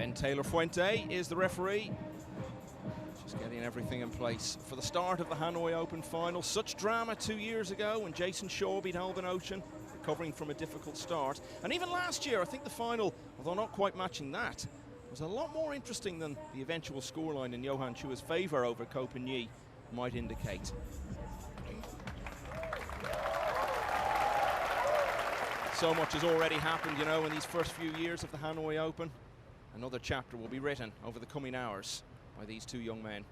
Ben Taylor Fuente is the referee. Just getting everything in place for the start of the Hanoi Open final. Such drama 2 years ago when Jason Shaw beat Alban Ocean, recovering from a difficult start. And even last year, I think the final, although not quite matching that, was a lot more interesting than the eventual scoreline in Johan Chua's favour over Ko Pin-Yi might indicate. So much has already happened, you know, in these first few years of the Hanoi Open. Another chapter will be written over the coming hours by these two young men.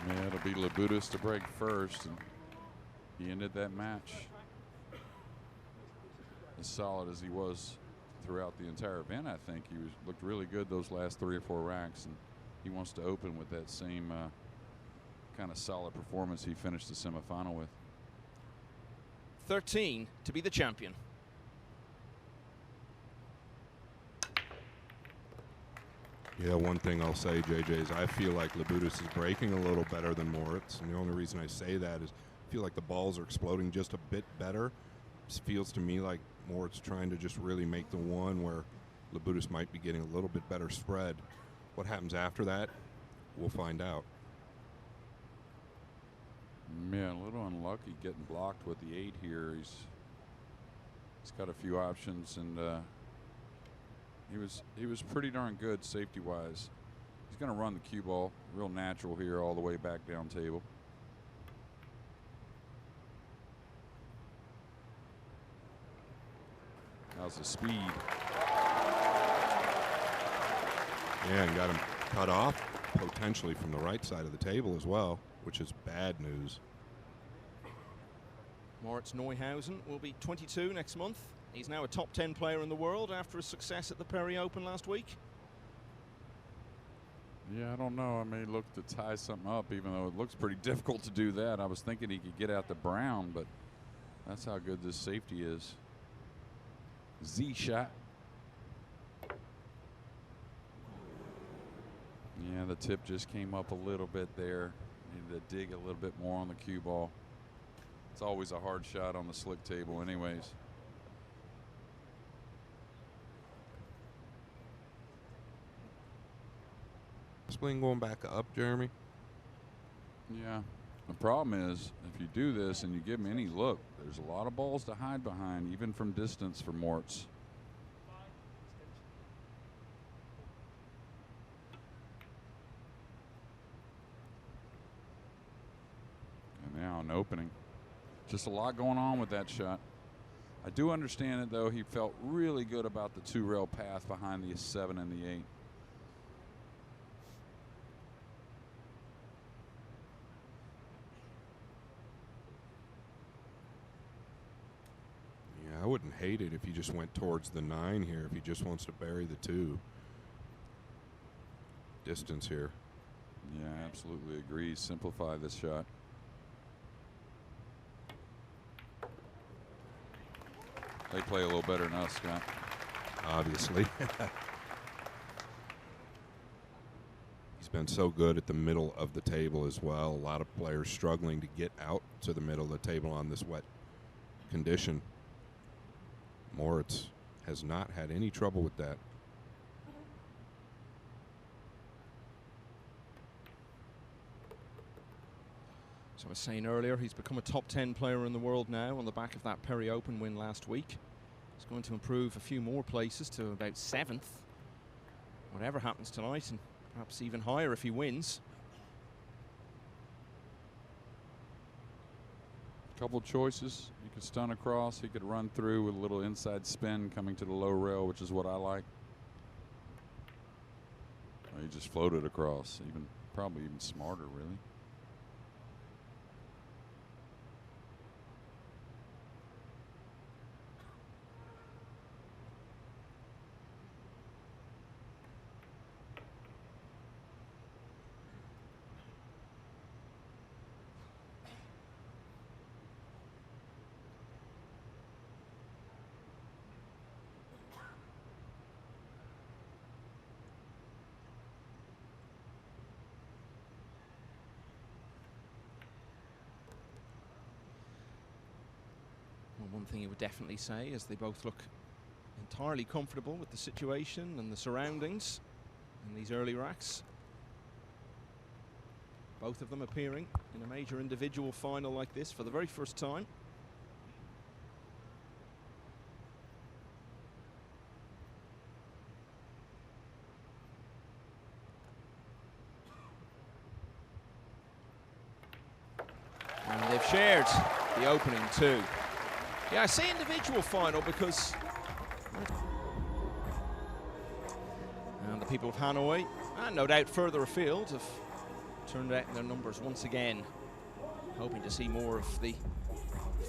Yeah, it'll be Labutis to break first, and he ended that match as solid as he was throughout the entire event. I think he looked really good those last 3 or 4 racks, and he wants to open with that same kind of solid performance he finished the semifinal with. 13 to be the champion. Yeah, one thing I'll say, JJ, is I feel like Labutis is breaking a little better than Moritz, and the only reason I say that is I feel like the balls are exploding just a bit better. It feels to me like Moritz trying to just really make the one where Labutis might be getting a little bit better spread. What happens after that, we'll find out. Yeah, a little unlucky getting blocked with the 8 here. He's got a few options, and he was pretty darn good safety-wise. He's going to run the cue ball real natural here all the way back down table. How's the speed? Yeah, and got him cut off potentially from the right side of the table as well, which is bad news. Moritz Neuhausen will be 22 next month. He's now a top 10 player in the world after his success at the Perry Open last week. Yeah, I don't know. I may look to tie something up, even though it looks pretty difficult to do that. I was thinking he could get out to Brown, but that's how good this safety is. Z shot. Yeah, the tip just came up a little bit there. Needed to dig a little bit more on the cue ball. It's always a hard shot on the slick table anyways. Swing going back up, Jeremy. Yeah. The problem is, if you do this and you give him any look, there's a lot of balls to hide behind, even from distance for Moritz. And now an opening. Just a lot going on with that shot. I do understand it, though. He felt really good about the 2-rail path behind the 7 and the 8. I wouldn't hate it if he just went towards the 9 here, if he just wants to bury the 2. Distance here. Yeah, absolutely agree. Simplify this shot. They play a little better than us, Scott. Obviously. He's been so good at the middle of the table as well. A lot of players struggling to get out to the middle of the table on this wet condition. Moritz has not had any trouble with that. So I was saying earlier, he's become a top 10 player in the world now on the back of that Perry Open win last week. He's going to improve a few more places to about 7th. Whatever happens tonight, and perhaps even higher if he wins. Couple choices. He could stun across. He could run through with a little inside spin coming to the low rail, which is what I like. He just floated across. Probably even smarter, really. one thing you would definitely say is they both look entirely comfortable with the situation and the surroundings in these early racks. Both of them appearing in a major individual final like this for the very first time. And they've shared the opening too. Yeah, I say individual final because and the people of Hanoi, and no doubt further afield, have turned out in their numbers once again, hoping to see more of the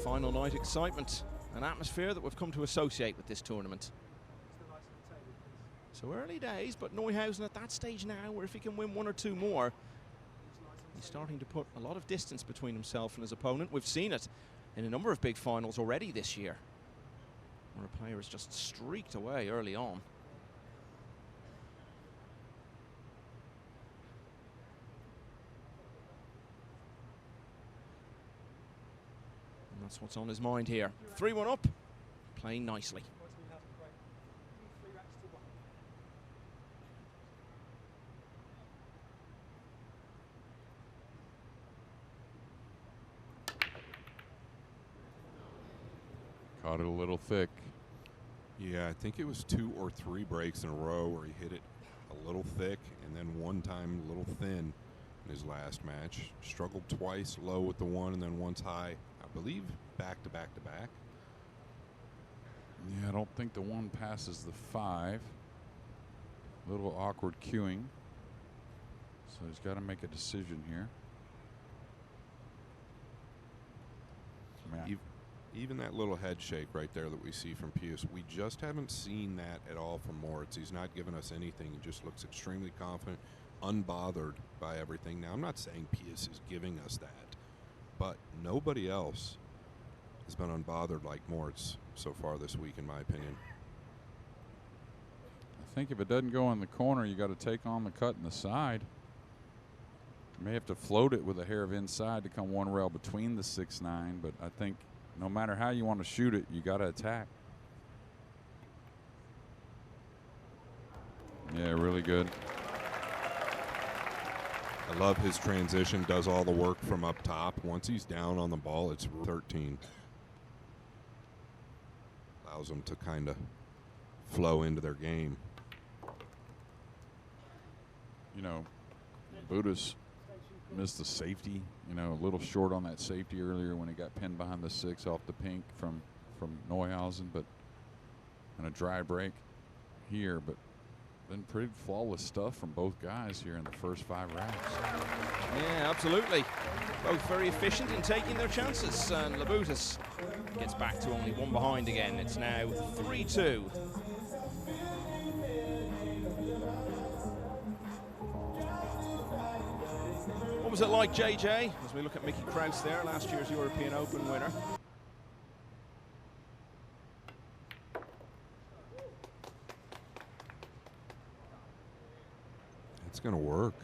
final night excitement and atmosphere that we've come to associate with this tournament. So early days, but Neuhausen at that stage now where if he can win one or two more, he's starting to put a lot of distance between himself and his opponent. We've seen it in a number of big finals already this year, where a player has just streaked away early on. And that's what's on his mind here. 3-1 up, playing nicely. Caught it a little thick. Yeah, I think it was 2 or 3 breaks in a row where he hit it a little thick and then one time a little thin in his last match. Struggled twice low with the one and then once high, I believe back to back to back. Yeah, I don't think the one passes the 5. A little awkward cueing. So he's got to make a decision here. Even that little head shake right there that we see from Pijus, we just haven't seen that at all from Moritz. He's not given us anything. He just looks extremely confident, unbothered by everything. Now, I'm not saying Pijus is giving us that, but nobody else has been unbothered like Moritz so far this week, in my opinion. I think if it doesn't go in the corner, you got to take on the cut in the side. You may have to float it with a hair of inside to come one rail between the 6-9, but I think no matter how you want to shoot it, you got to attack. Yeah, really good. I love his transition, does all the work from up top. Once he's down on the ball, it's 13. Allows them to kind of flow into their game. You know, Labutis missed the safety, you know, a little short on that safety earlier when he got pinned behind the 6 off the pink from Neuhausen, but and a dry break here, but been pretty flawless stuff from both guys here in the first 5 racks. Yeah, absolutely. Both very efficient in taking their chances, and Labutis gets back to only one behind again. It's now 3-2. What was it like, JJ, as we look at Mickey Kraus there, last year's European Open winner? It's going to work.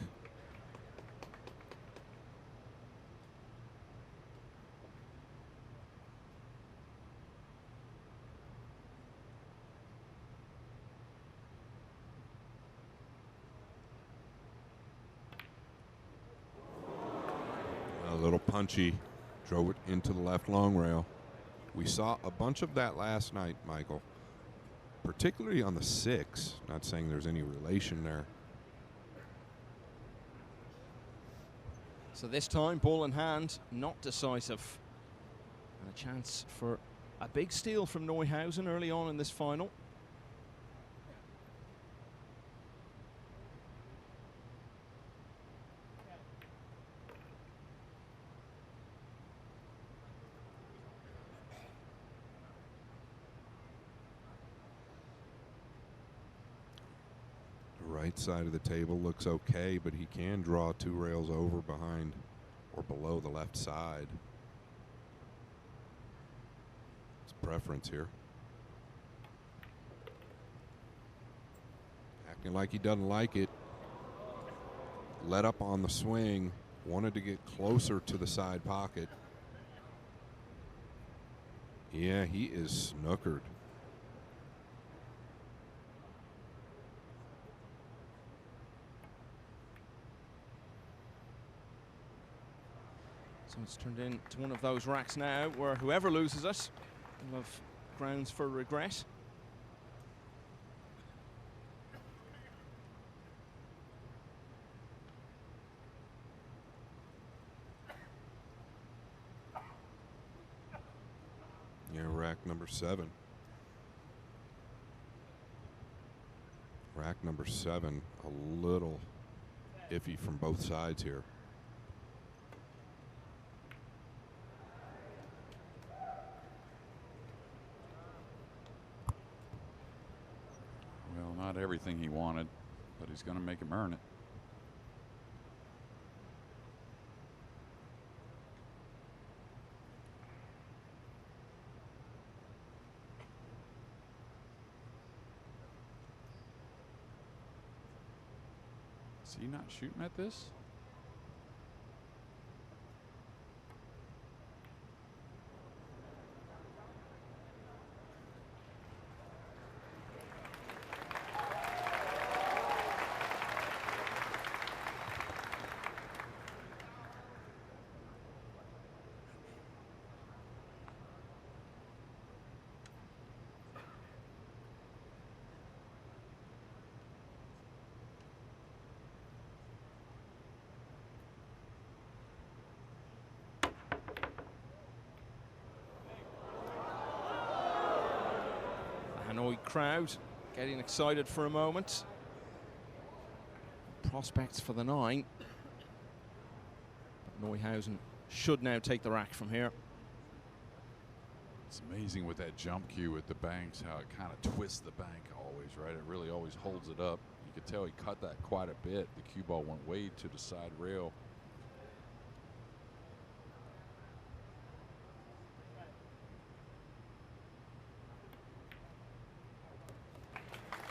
A little punchy, drove it into the left long rail. We saw a bunch of that last night, Michael, particularly on the 6. Not saying there's any relation there. So this time, ball in hand, not decisive. And a chance for a big steal from Neuhausen early on in this final. Right side of the table looks okay, but he can draw 2 rails over behind or below the left side. It's preference here. Acting like he doesn't like it. Let up on the swing. Wanted to get closer to the side pocket. Yeah, he is snookered. So it's turned into one of those racks now where whoever loses it will have grounds for regret. Yeah, rack number 7. Rack number 7, a little iffy from both sides here. Well, not everything he wanted, but he's going to make him earn it. Is he not shooting at this? Hanoi crowd getting excited for a moment. Prospects for the 9. But Neuhausen should now take the rack from here. It's amazing with that jump cue with the banks, how it kind of twists the bank always, right? It really always holds it up. You could tell he cut that quite a bit. The cue ball went way to the side rail.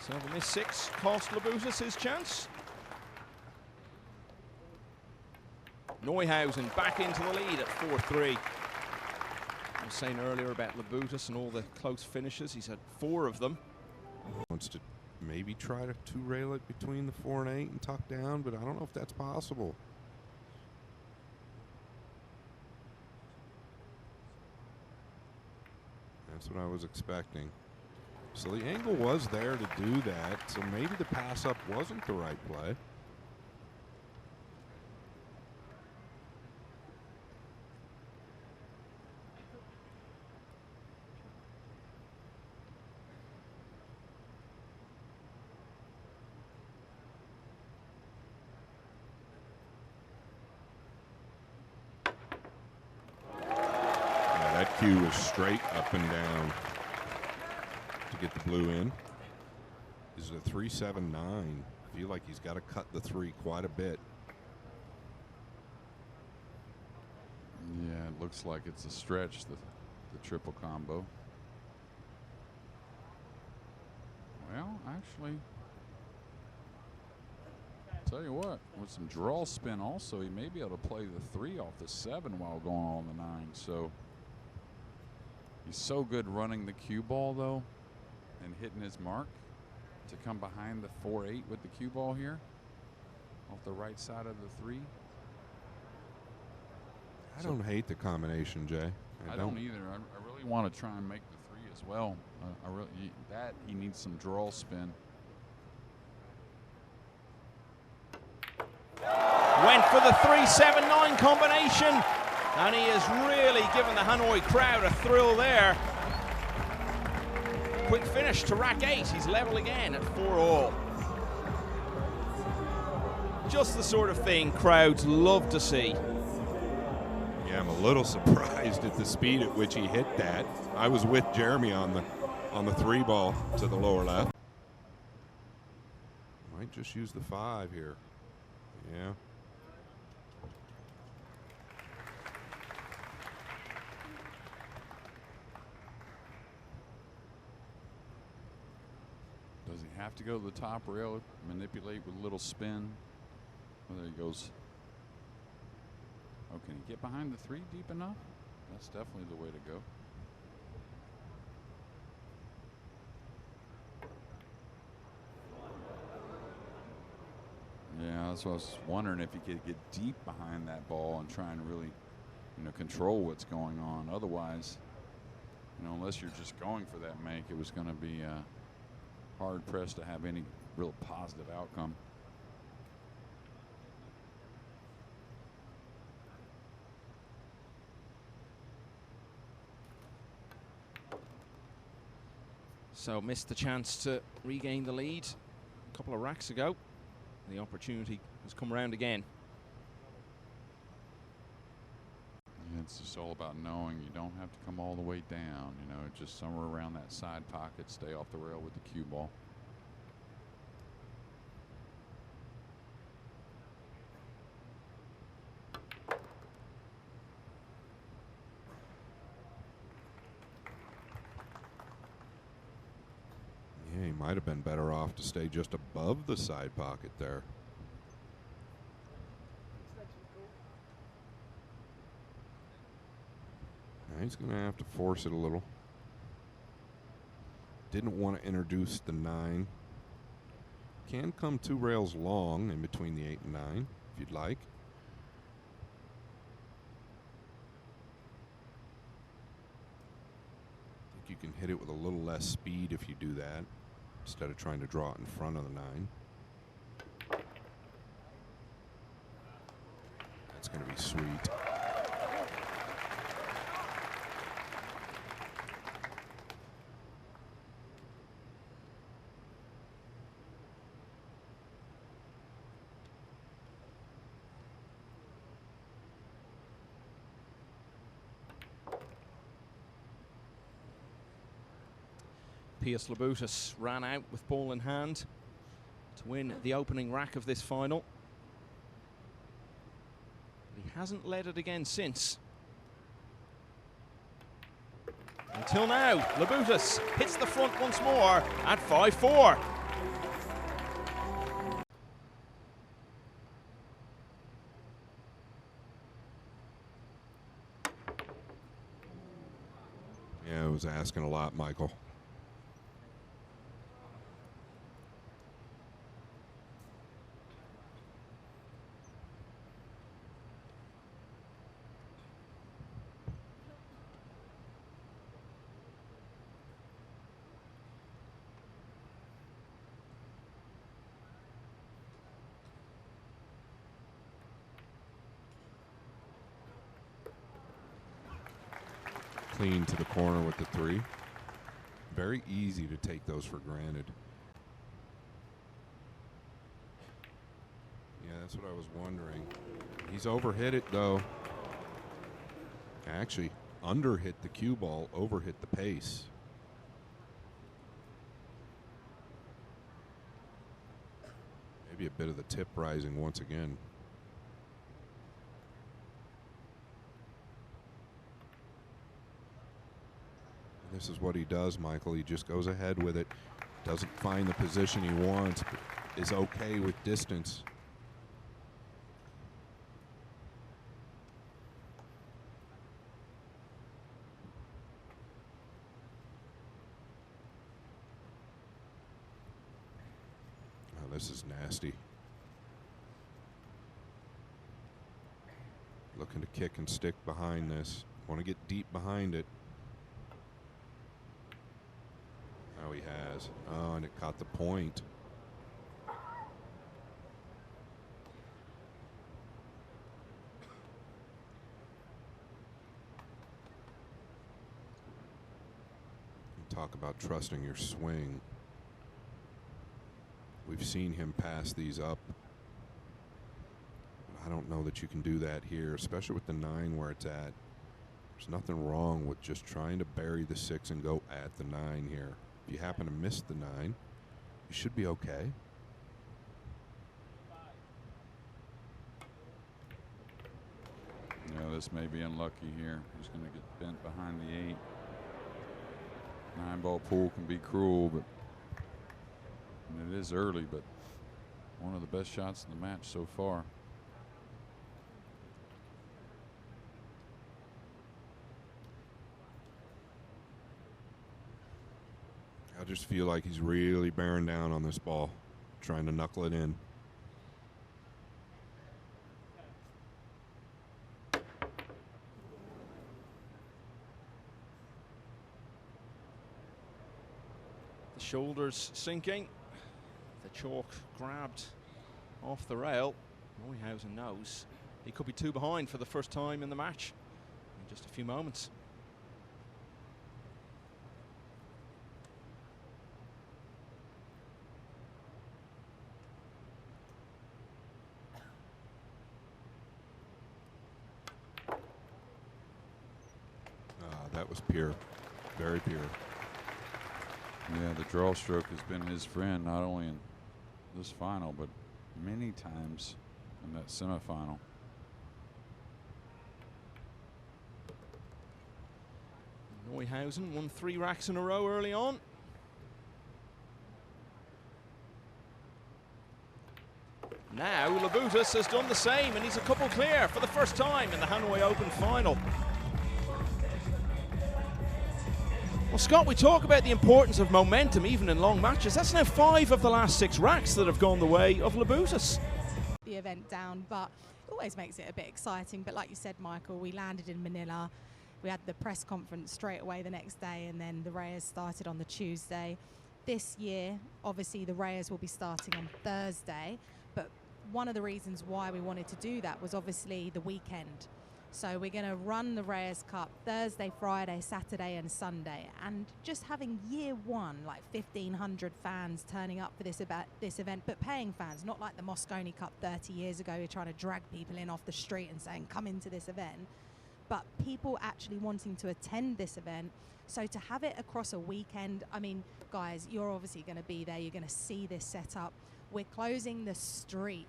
So the miss 6 cost Labutis his chance. Neuhausen back into the lead at 4-3. I was saying earlier about Labutis and all the close finishes. He's had 4 of them. Wants to maybe try to 2-rail it between the 4 and 8 and tuck down, but I don't know if that's possible. That's what I was expecting. So the angle was there to do that, so maybe the pass up wasn't the right play. Yeah, that cue was straight up and down to get the blue in. Is it a 3-7-9? Feel like he's got to cut the 3 quite a bit. Yeah, it looks like it's a stretch, the triple combo. Well, actually, tell you what, with some draw spin also, he may be able to play the 3 off the 7 while going on the 9. So he's so good running the cue ball, though, and hitting his mark to come behind the 4-8 with the cue ball here off the right side of the 3. I don't hate the combination, Jay. I don't either. I really want to try and make the 3 as well. He needs some draw spin. Went for the 3-7-9 combination, and he has really given the Hanoi crowd a thrill there. Quick finish to rack 8. He's level again at 4-all. Just the sort of thing crowds love to see. Yeah, I'm a little surprised at the speed at which he hit that. I was with Jeremy on the 3 ball to the lower left. Might just use the 5 here. Yeah. Does he have to go to the top rail, manipulate with a little spin? Oh, there he goes. Oh, can he get behind the 3 deep enough? That's definitely the way to go. That's what I was wondering, if he could get deep behind that ball and try and really, control what's going on. Otherwise, unless you're just going for that make, it was going to be hard pressed to have any real positive outcome. So missed the chance to regain the lead a couple of racks ago. The opportunity has come around again. It's just all about knowing you don't have to come all the way down, just somewhere around that side pocket, stay off the rail with the cue ball. Yeah, he might have been better off to stay just above the side pocket there. He's going to have to force it a little. Didn't want to introduce the 9. Can come 2 rails long in between the 8 and 9, if you'd like. I think you can hit it with a little less speed if you do that, instead of trying to draw it in front of the 9. That's going to be sweet. Pijus Labutis ran out with ball in hand to win the opening rack of this final. But he hasn't led it again since. Until now, Labutis hits the front once more at 5-4. Yeah, it was asking a lot, Michael. Clean to the corner with the 3. Very easy to take those for granted. Yeah, that's what I was wondering. He's overhit it though. Actually, underhit the cue ball, overhit the pace. Maybe a bit of the tip rising once again. This is what he does, Michael. He just goes ahead with it. Doesn't find the position he wants, but is okay with distance. Oh, this is nasty. Looking to kick and stick behind this. Want to get deep behind it. Oh, he has. Oh, and it caught the point. Talk about trusting your swing. We've seen him pass these up. I don't know that you can do that here, especially with the 9 where it's at. There's nothing wrong with just trying to bury the 6 and go at the 9 here. If you happen to miss the 9, you should be okay. Yeah, this may be unlucky here. He's going to get bent behind the 8. 9-ball pool can be cruel, but and it is early, but one of the best shots in the match so far. I just feel like he's really bearing down on this ball, trying to knuckle it in. Shoulders sinking. The chalk grabbed off the rail. Neuhausen knows he could be 2 behind for the first time in the match in just a few moments. That was pure, very pure. Yeah, the draw stroke has been his friend not only in this final, but many times in that semifinal. Neuhausen won 3 racks in a row early on. Now Labutis has done the same, and he's a couple clear for the first time in the Hanoi Open final. Well, Scott, we talk about the importance of momentum even in long matches. That's now 5 of the last 6 racks that have gone the way of Labutis. The event down, but it always makes it a bit exciting. But like you said, Michael, we landed in Manila. We had the press conference straight away the next day, and then the Reyes started on the Tuesday. This year, obviously, the Reyes will be starting on Thursday. But one of the reasons why we wanted to do that was obviously the weekend. So we're going to run the Reyes Cup Thursday, Friday, Saturday and Sunday. And just having year one, like 1,500 fans turning up for this event, but paying fans, not like the Mosconi Cup 30 years ago, you're trying to drag people in off the street and saying, come into this event. But people actually wanting to attend this event. So to have it across a weekend, I mean, guys, you're obviously going to be there. You're going to see this setup. We're closing the street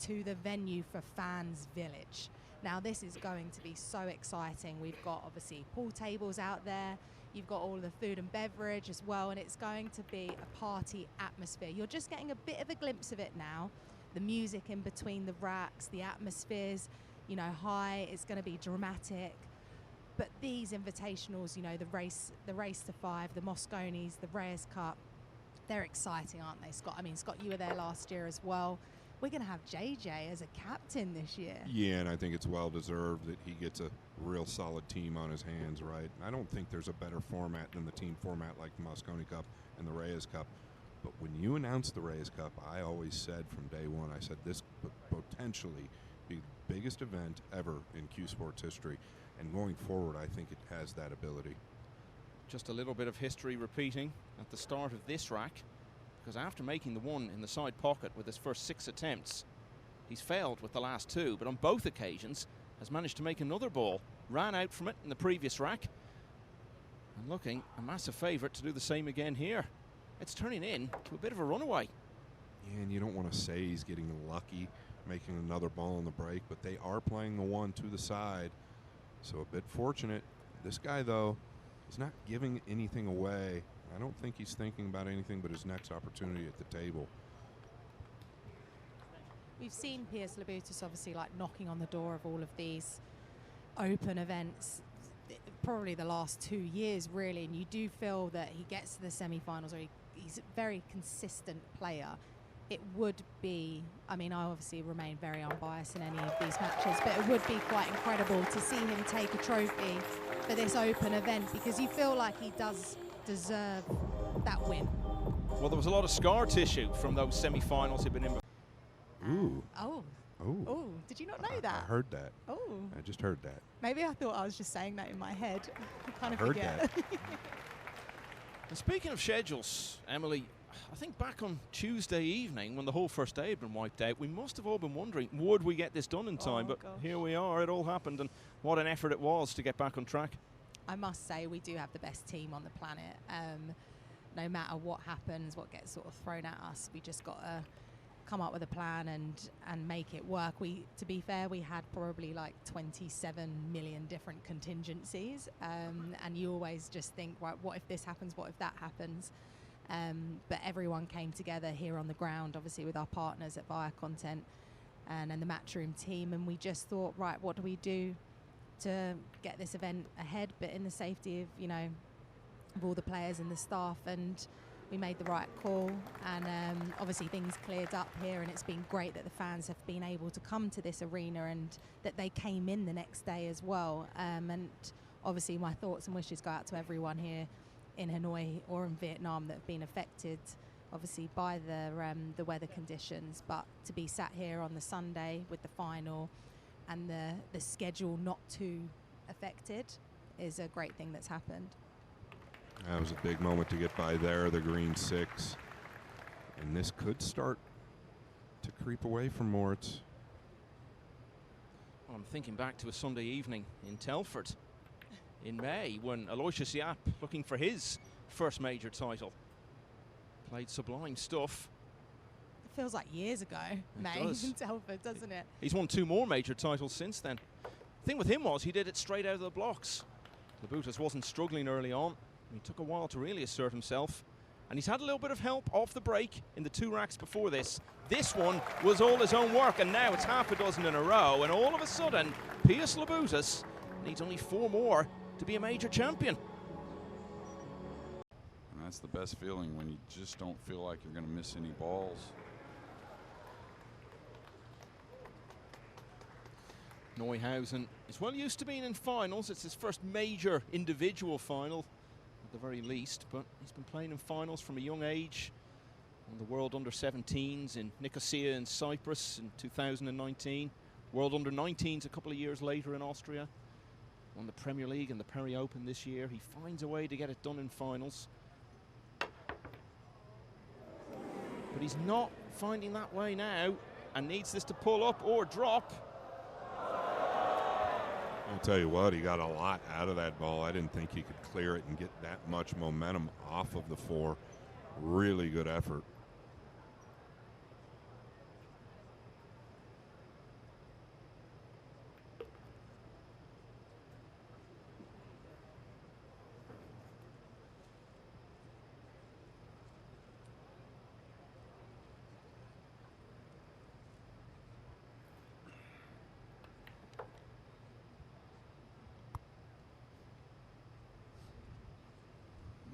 to the venue for Fans Village. Now, this is going to be so exciting. We've got, obviously, pool tables out there. You've got all the food and beverage as well, and it's going to be a party atmosphere. You're just getting a bit of a glimpse of it now. The music in between the racks, the atmospheres, you know, high. It's going to be dramatic. But these invitationals, you know, the race to 5, the Mosconis, the Reyes Cup, they're exciting, aren't they, Scott? I mean, Scott, you were there last year as well. We're going to have JJ as a captain this year. Yeah, and I think it's well-deserved that he gets a real solid team on his hands, right? I don't think there's a better format than the team format like the Mosconi Cup and the Reyes Cup. But when you announced the Reyes Cup, I always said from day one, I said this could potentially be the biggest event ever in Q Sports history. And going forward, I think it has that ability. Just a little bit of history repeating at the start of this rack. Because after making the one in the side pocket with his first 6 attempts, he's failed with the last 2, but on both occasions has managed to make another ball. Ran out from it in the previous rack, and looking a massive favourite to do the same again here. It's turning in to a bit of a runaway. Yeah, and you don't want to say he's getting lucky making another ball on the break, but they are playing the one to the side, so a bit fortunate. This guy, though, is not giving anything away. I don't think he's thinking about anything but his next opportunity at the table. We've seen Pijus Labutis obviously like knocking on the door of all of these open events, probably the last 2 years really, and you do feel that he gets to the semi-finals, or he's a very consistent player. It would be, I mean, I obviously remain very unbiased in any of these matches, but it would be quite incredible to see him take a trophy for this open event, because you feel like he does deserve that win. Well, there was a lot of scar tissue from those semi-finals he'd been in. Ooh. Oh. Did you not know that? I heard that. Oh. I just heard that. Maybe I thought I was just saying that in my head. I kind of heard forget. that. And speaking of schedules, Emily, I think back on Tuesday evening when the whole first day had been wiped out, we must have all been wondering, would we get this done in time? But here we are, it all happened, and what an effort it was to get back on track. I must say we do have the best team on the planet. No matter what happens, what gets sort of thrown at us, we just got to come up with a plan and make it work. To be fair, we had probably like 27 million different contingencies, and you always just think, right, what if this happens? What if that happens? But everyone came together here on the ground, obviously with our partners at Via Content and the Matchroom team, and we just thought, right, what do we do to get this event ahead, but in the safety of, you know, of all the players and the staff? And we made the right call, and obviously things cleared up here, and it's been great that the fans have been able to come to this arena and that they came in the next day as well. And obviously my thoughts and wishes go out to everyone here in Hanoi or in Vietnam that have been affected, obviously, by the weather conditions. But to be sat here on the Sunday with the final and the schedule not too affected is a great thing that's happened. That was a big moment to get by there, the green 6. And this could start to creep away from Moritz. Well, I'm thinking back to a Sunday evening in Telford in May when Aloysius Yap, looking for his first major title, played sublime stuff. It feels like years ago, May in Telford, doesn't it? He's won 2 more major titles since then. The thing with him was he did it straight out of the blocks. Labutis wasn't struggling early on. He took a while to really assert himself. And he's had a little bit of help off the break in the 2 racks before this. This one was all his own work, and now it's half a dozen in a row. And all of a sudden, Pijus Labutis needs only 4 more to be a major champion. And that's the best feeling, when you just don't feel like you're going to miss any balls. Neuhausen is well used to being in finals. It's his first major individual final, at the very least, but he's been playing in finals from a young age. Won the World Under-17s in Nicosia in Cyprus in 2019. World Under-19s a couple of years later in Austria. Won the Premier League and the Paris Open this year. He finds a way to get it done in finals. But he's not finding that way now and needs this to pull up or drop. I'll tell you what, he got a lot out of that ball. I didn't think he could clear it and get that much momentum off of the 4. Really good effort.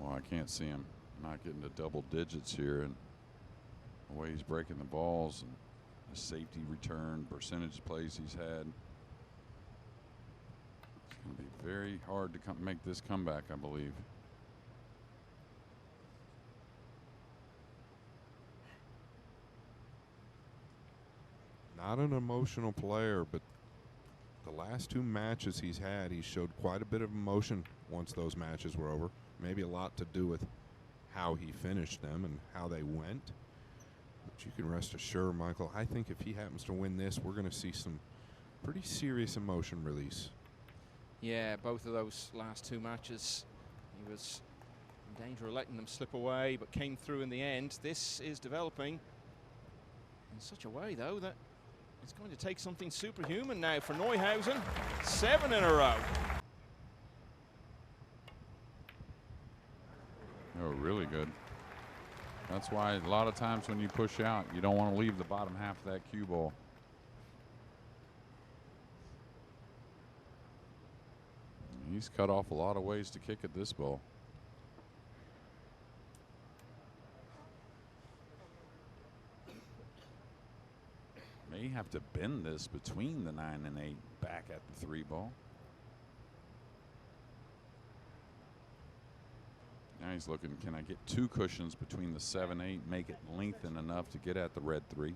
Well, I can't see him not getting to double digits here, and the way he's breaking the balls and the safety return percentage plays he's had. It's going to be very hard to make this comeback, I believe. Not an emotional player, but the last 2 matches he's had, he showed quite a bit of emotion once those matches were over. Maybe a lot to do with how he finished them and how they went. But you can rest assured, Michael, I think if he happens to win this, we're going to see some pretty serious emotion release. Yeah, both of those last 2 matches, he was in danger of letting them slip away, but came through in the end. This is developing in such a way, though, that it's going to take something superhuman now for Neuhausen. 7 in a row. Oh, really good. That's why a lot of times when you push out, you don't want to leave the bottom half of that cue ball. He's cut off a lot of ways to kick at this ball. May have to bend this between the 9 and 8 back at the 3 ball. Now he's looking, can I get 2 cushions between the 7-8, make it lengthen enough to get at the red 3?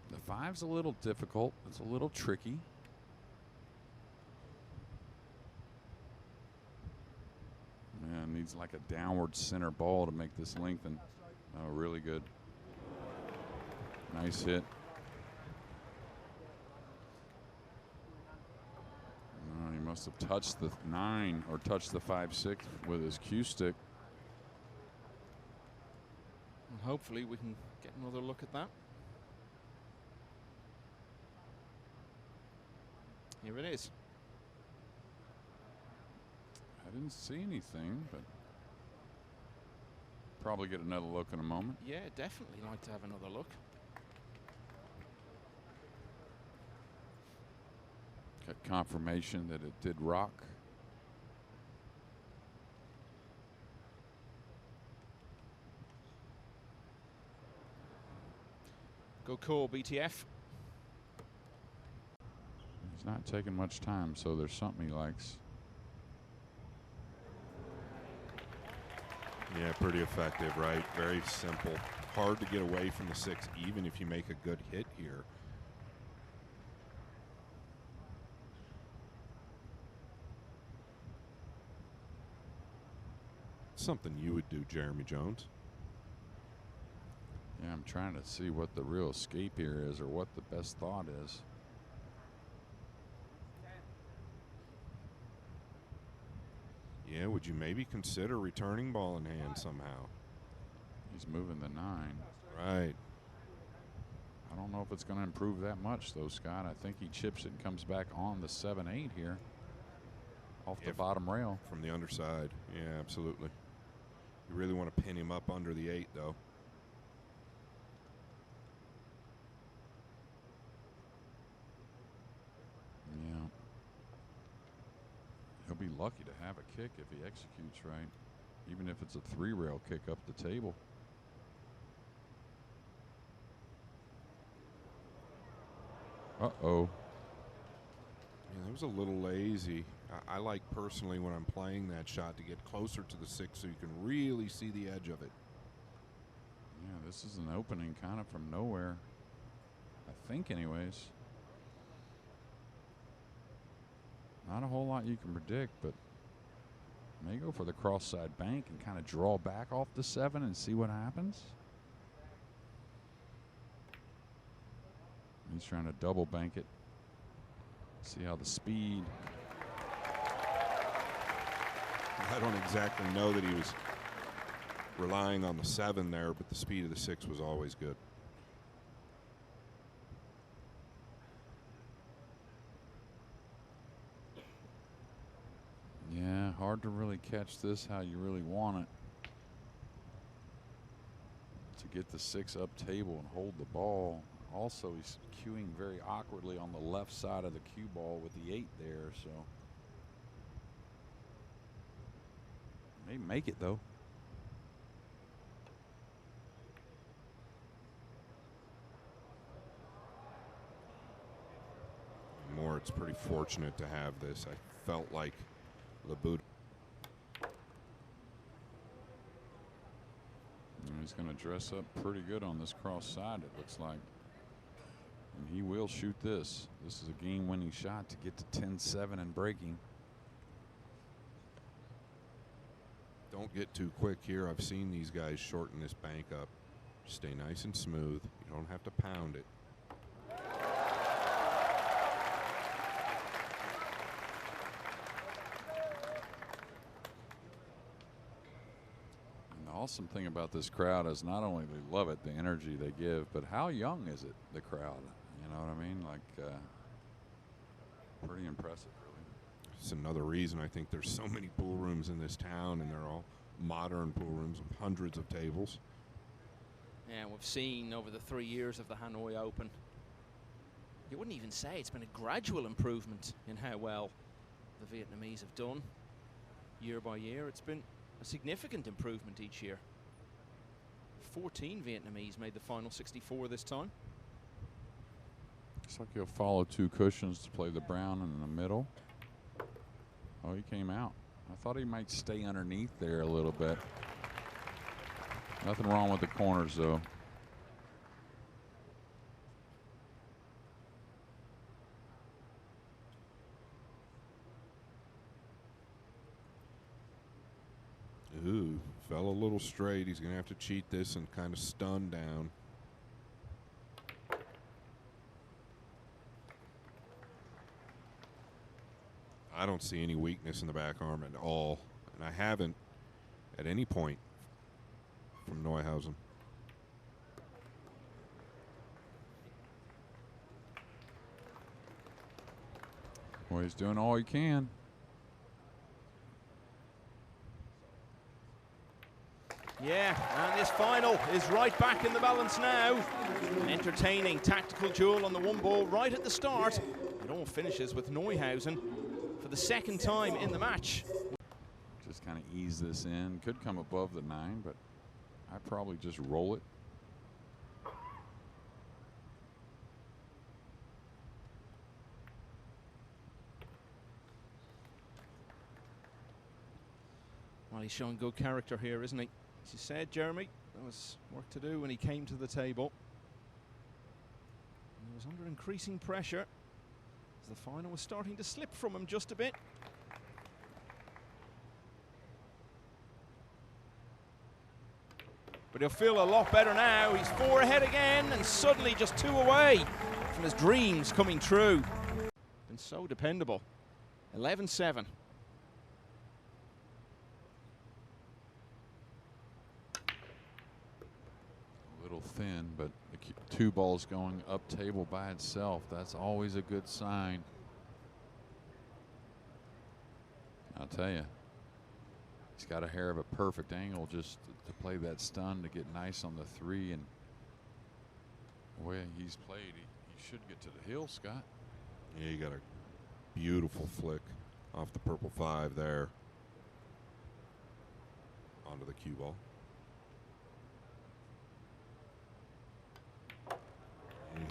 The 5's a little difficult. It's a little tricky. Man, needs like a downward center ball to make this lengthen. Oh, really good. Nice hit. Oh, he must have touched the 9 or touched the 5-6 with his cue stick. And hopefully we can get another look at that. Here it is. I didn't see anything, but probably get another look in a moment. Yeah, definitely like to have another look. Got confirmation that it did rock. Go cool, BTF. He's not taking much time, so there's something he likes. Yeah, pretty effective, right? Very simple. Hard to get away from the 6, even if you make a good hit here. Something you would do, Jeremy Jones. Yeah, I'm trying to see what the real escape here is, or what the best thought is. Yeah, would you maybe consider returning ball in hand somehow? He's moving the 9. Right. I don't know if it's going to improve that much, though, Scott. I think he chips it and comes back on the 7-8 here, off the bottom rail. From the underside. Yeah, absolutely. You really want to pin him up under the 8, though. Yeah. He'll be lucky to have a kick if he executes right, even if it's a 3-rail kick up the table. Uh-oh. Yeah, that was a little lazy. I like personally when I'm playing that shot to get closer to the 6 so you can really see the edge of it. Yeah, this is an opening kind of from nowhere, I think anyways. Not a whole lot you can predict, but may go for the cross side bank and kind of draw back off the 7 and see what happens. He's trying to double bank it. See how the speed. I don't exactly know that he was relying on the 7 there, but the speed of the 6 was always good. Yeah, hard to really catch this how you really want it. To get the 6 up table and hold the ball. Also, he's cueing very awkwardly on the left side of the cue ball with the 8 there, so. May make it, though. Moritz pretty fortunate to have this. I felt like Labutis. He's going to dress up pretty good on this cross side, it looks like. And he will shoot this. This is a game-winning shot to get to 10-7 and breaking. Don't get too quick here. I've seen these guys shorten this bank up. Stay nice and smooth. You don't have to pound it. And the awesome thing about this crowd is not only they love it, the energy they give, but how young is it, the crowd? You know what I mean? Like, pretty impressive, really. It's another reason I think there's so many pool rooms in this town, and they're all modern pool rooms with hundreds of tables. Yeah, we've seen over the 3 years of the Hanoi Open, you wouldn't even say it's been a gradual improvement in how well the Vietnamese have done year by year. It's been a significant improvement each year. 14 Vietnamese made the final 64 this time. Looks like he'll follow 2 cushions to play the brown in the middle. Oh, he came out. I thought he might stay underneath there a little bit. Nothing wrong with the corners, though. Ooh, fell a little straight. He's going to have to cheat this and kind of stun down. I don't see any weakness in the back arm at all, and I haven't at any point from Neuhausen. Well, he's doing all he can. Yeah, and this final is right back in the balance now. An entertaining tactical duel on the 1 ball right at the start. It all finishes with Neuhausen for the 2nd time in the match. Just kind of ease this in. Could come above the 9, but I'd probably just roll it. Well, he's showing good character here, isn't he? As you said, Jeremy, there was work to do when he came to the table. He was under increasing pressure as the final was starting to slip from him just a bit. But he'll feel a lot better now. He's 4 ahead again and suddenly just 2 away from his dreams coming true. Been so dependable. 11-7. A little thin, but the 2 balls going up table by itself, that's always a good sign. I'll tell you, he's got a hair of a perfect angle just to play that stun to get nice on the 3, and the way he's played, he should get to the hill, Scott. Yeah, you got a beautiful flick off the purple 5 there onto the cue ball. And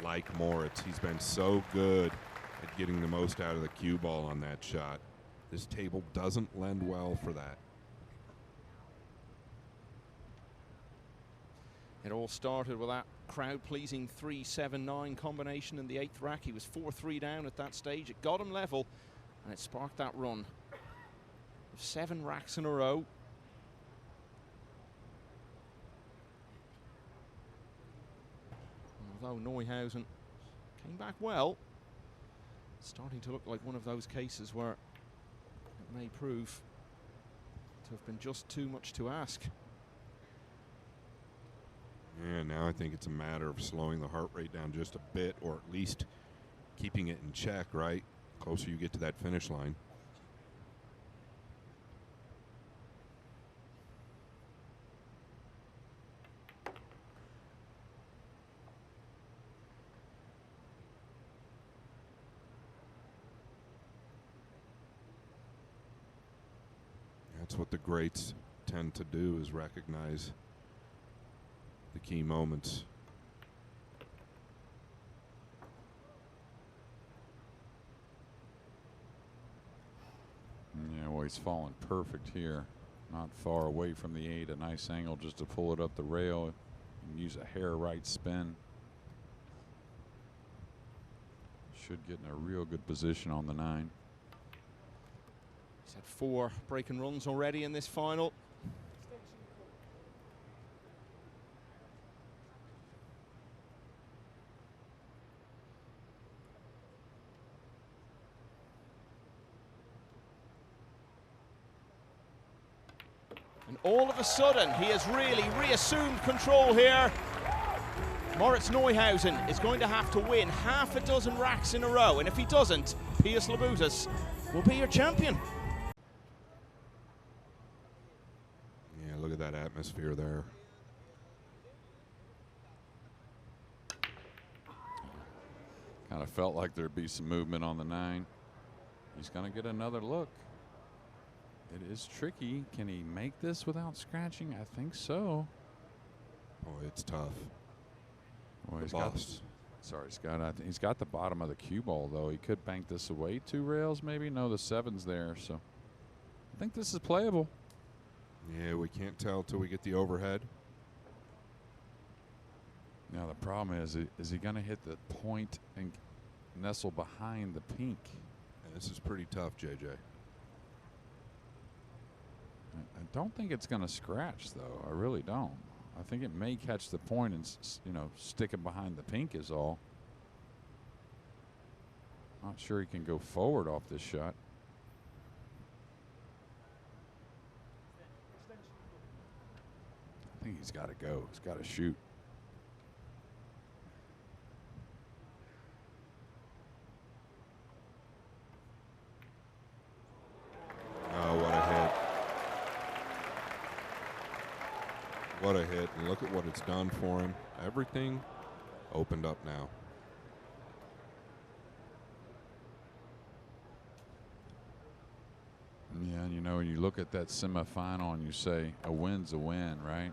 like Moritz, he's been so good at getting the most out of the cue ball on that shot. This table doesn't lend well for that. It all started with that crowd-pleasing 3-7-9 combination in the 8th rack. He was 4-3 down at that stage. It got him level, and it sparked that run of 7 racks in a row. Although Neuhausen came back well, it's starting to look like one of those cases where it may prove to have been just too much to ask. Yeah, now I think it's a matter of slowing the heart rate down just a bit, or at least keeping it in check, right? Closer you get to that finish line. That's what the greats tend to do, is recognize the key moments. Yeah, well, he's fallen perfect here. Not far away from the 8. A nice angle just to pull it up the rail and use a hair right spin. Should get in a real good position on the 9. He's had 4 breaking runs already in this final. And all of a sudden, he has really reassumed control here. Moritz Neuhausen is going to have to win half a dozen racks in a row, and if he doesn't, Pijus Labutis will be your champion. Yeah, look at that atmosphere there. Kind of felt like there'd be some movement on the 9. He's going to get another look. It is tricky. Can he make this without scratching? I think so. Boy, it's tough. Well, he's got, sorry, Scott. I think he's got the bottom of the cue ball, though. He could bank this away 2 rails, maybe. No, the 7's there, so I think this is playable. Yeah, we can't tell till we get the overhead. Now the problem is he going to hit the point and nestle behind the pink? Yeah, this is pretty tough, JJ. I don't think it's going to scratch, though. I really don't. I think it may catch the point and, you know, stick it behind the pink is all. Not sure he can go forward off this shot. I think he's got to go. He's got to shoot. Oh, what a hit. What a hit. And look at what it's done for him. Everything opened up now. Yeah, and you know, you look at that semifinal and you say a win's a win, right?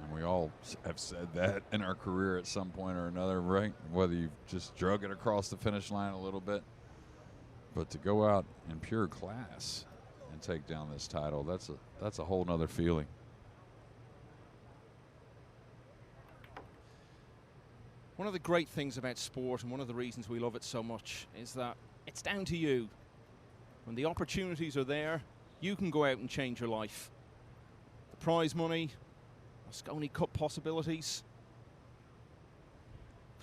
And we all have said that in our career at some point or another, right? Whether you've just drug it across the finish line a little bit. But to go out in pure class and take down this title. That's a whole nother feeling. One of the great things about sport, and one of the reasons we love it so much, is that it's down to you. When the opportunities are there, you can go out and change your life. The prize money, Mosconi Cup possibilities,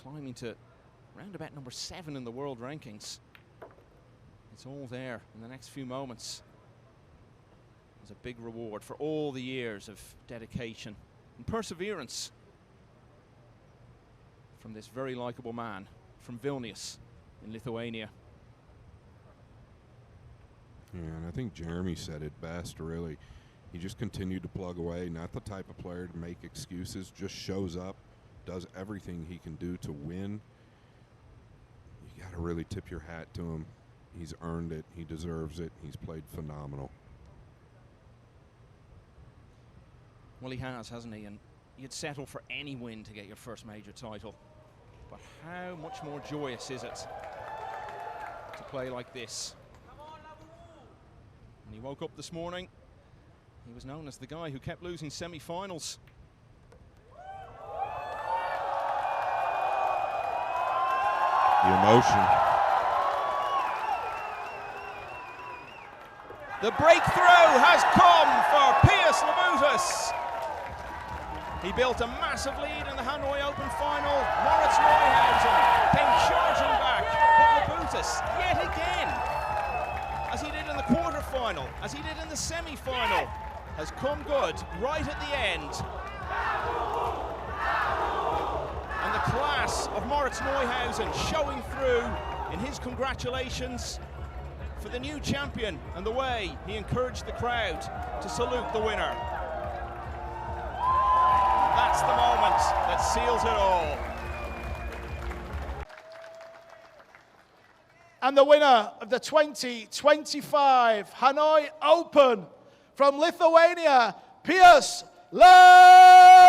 climbing to round about number 7 in the world rankings. It's all there in the next few moments. There's a big reward for all the years of dedication and perseverance from this very likable man from Vilnius in Lithuania. Yeah, and I think Jeremy said it best, really. He just continued to plug away, not the type of player to make excuses, just shows up, does everything he can do to win. You got to really tip your hat to him. He's earned it. He deserves it. He's played phenomenal. Well, he has, hasn't he? And you'd settle for any win to get your first major title. But how much more joyous is it to play like this? When he woke up this morning, he was known as the guy who kept losing semi-finals. The emotion. The breakthrough has come for Pijus Labutis. He built a massive lead in the Hanoi Open final. Moritz Neuhausen came charging back, but Labutis, yet again, as he did in the quarter-final, as he did in the semi-final, has come good right at the end. And the class of Moritz Neuhausen showing through in his congratulations for the new champion and the way he encouraged the crowd to salute the winner. That's the moment that seals it all. And the winner of the 2025 Hanoi Open from Lithuania, Pijus Labutis!